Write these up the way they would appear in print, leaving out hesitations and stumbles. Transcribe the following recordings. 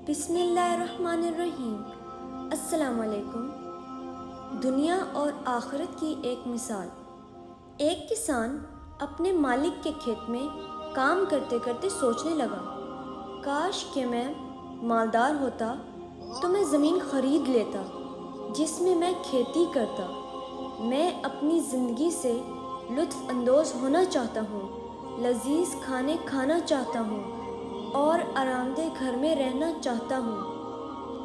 بسم اللہ الرحمن الرحیم۔ السلام علیکم۔ دنیا اور آخرت کی ایک مثال۔ ایک کسان اپنے مالک کے کھیت میں کام کرتے کرتے سوچنے لگا، کاش کہ میں مالدار ہوتا تو میں زمین خرید لیتا جس میں کھیتی کرتا۔ میں اپنی زندگی سے لطف اندوز ہونا چاہتا ہوں، لذیذ کھانے کھانا چاہتا ہوں اور آرام دہ گھر میں رہنا چاہتا ہوں۔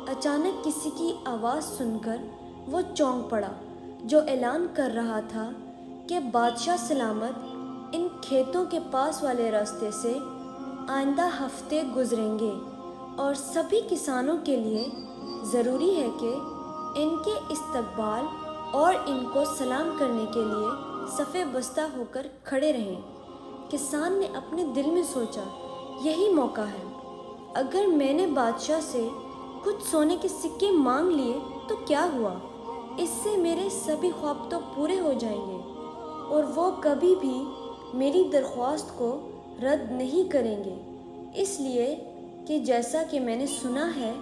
اچانک کسی کی آواز سن کر وہ چونک پڑا جو اعلان کر رہا تھا کہ بادشاہ سلامت ان کھیتوں کے پاس والے راستے سے آئندہ ہفتے گزریں گے اور سبھی کسانوں کے لیے ضروری ہے کہ ان کے استقبال اور ان کو سلام کرنے کے لیے صف بستہ ہو کر کھڑے رہیں۔ کسان نے اپنے دل میں سوچا، یہی موقع ہے۔ اگر میں نے بادشاہ سے کچھ سونے کے سکے مانگ لیے تو کیا ہوا؟ اس سے میرے سبھی خواب تو پورے ہو جائیں گے اور وہ کبھی بھی میری درخواست کو رد نہیں کریں گے، اس لیے کہ جیسا کہ میں نے سنا ہے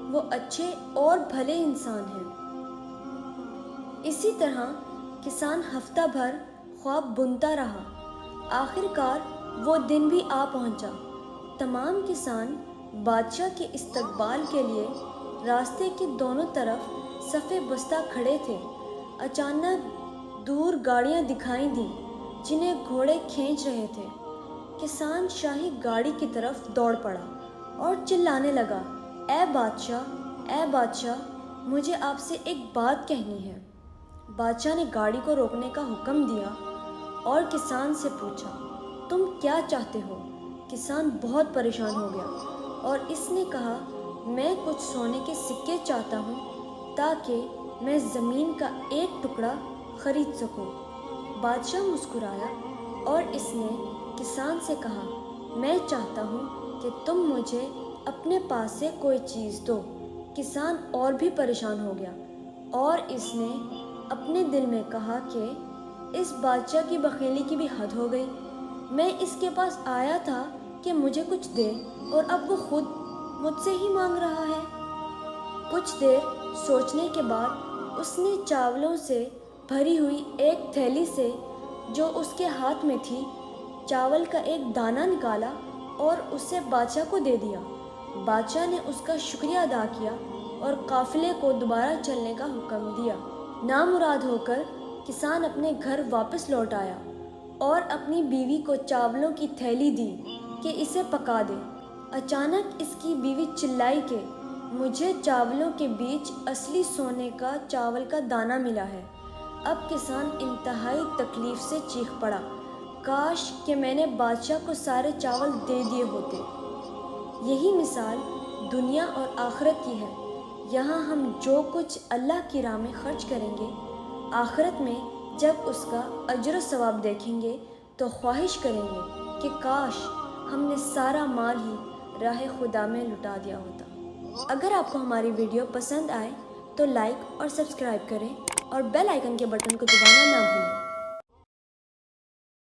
وہ اچھے اور بھلے انسان ہیں۔ اسی طرح کسان ہفتہ بھر خواب بنتا رہا۔ آخر کار وہ دن بھی آ پہنچا۔ تمام کسان بادشاہ کے استقبال کے لیے راستے کے دونوں طرف صف بستہ کھڑے تھے۔ اچانک دور گاڑیاں دکھائی دیں جنہیں گھوڑے کھینچ رہے تھے۔ کسان شاہی گاڑی کی طرف دوڑ پڑا اور چلانے لگا، اے بادشاہ، مجھے آپ سے ایک بات کہنی ہے۔ بادشاہ نے گاڑی کو روکنے کا حکم دیا اور کسان سے پوچھا، تم کیا چاہتے ہو؟ کسان بہت پریشان ہو گیا اور اس نے کہا، میں کچھ سونے کے سکے چاہتا ہوں تاکہ میں زمین کا ایک ٹکڑا خرید سکوں۔ بادشاہ مسکرایا اور اس نے کسان سے کہا، میں چاہتا ہوں کہ تم مجھے اپنے پاس سے کوئی چیز دو۔ کسان اور بھی پریشان ہو گیا اور اس نے اپنے دل میں کہا کہ اس بادشاہ کی بخیلی کی بھی حد ہو گئی۔ میں اس کے پاس آیا تھا کہ مجھے کچھ دے اور اب وہ خود مجھ سے ہی مانگ رہا ہے۔ کچھ دیر سوچنے کے بعد اس نے چاولوں سے بھری ہوئی ایک تھیلی سے جو اس کے ہاتھ میں تھی چاول کا ایک دانہ نکالا اور اسے بادشاہ کو دے دیا۔ بادشاہ نے اس کا شکریہ ادا کیا اور قافلے کو دوبارہ چلنے کا حکم دیا۔ نامراد ہو کر کسان اپنے گھر واپس لوٹ آیا اور اپنی بیوی کو چاولوں کی تھیلی دی کہ اسے پکا دے۔ اچانک اس کی بیوی چلائی کہ مجھے چاولوں کے بیچ اصلی سونے کا چاول کا دانہ ملا ہے۔ اب کسان انتہائی تکلیف سے چیخ پڑا، کاش کہ میں نے بادشاہ کو سارے چاول دے دیے ہوتے۔ یہی مثال دنیا اور آخرت کی ہے۔ یہاں ہم جو کچھ اللہ کی راہ میں خرچ کریں گے، آخرت میں جب اس کا اجر و ثواب دیکھیں گے تو خواہش کریں گے کہ کاش ہم نے سارا مال ہی راہ خدا میں لٹا دیا ہوتا۔ اگر آپ کو ہماری ویڈیو پسند آئے تو لائک اور سبسکرائب کریں اور بیل آئیکن کے بٹن کو دبانا نہ بھولیں۔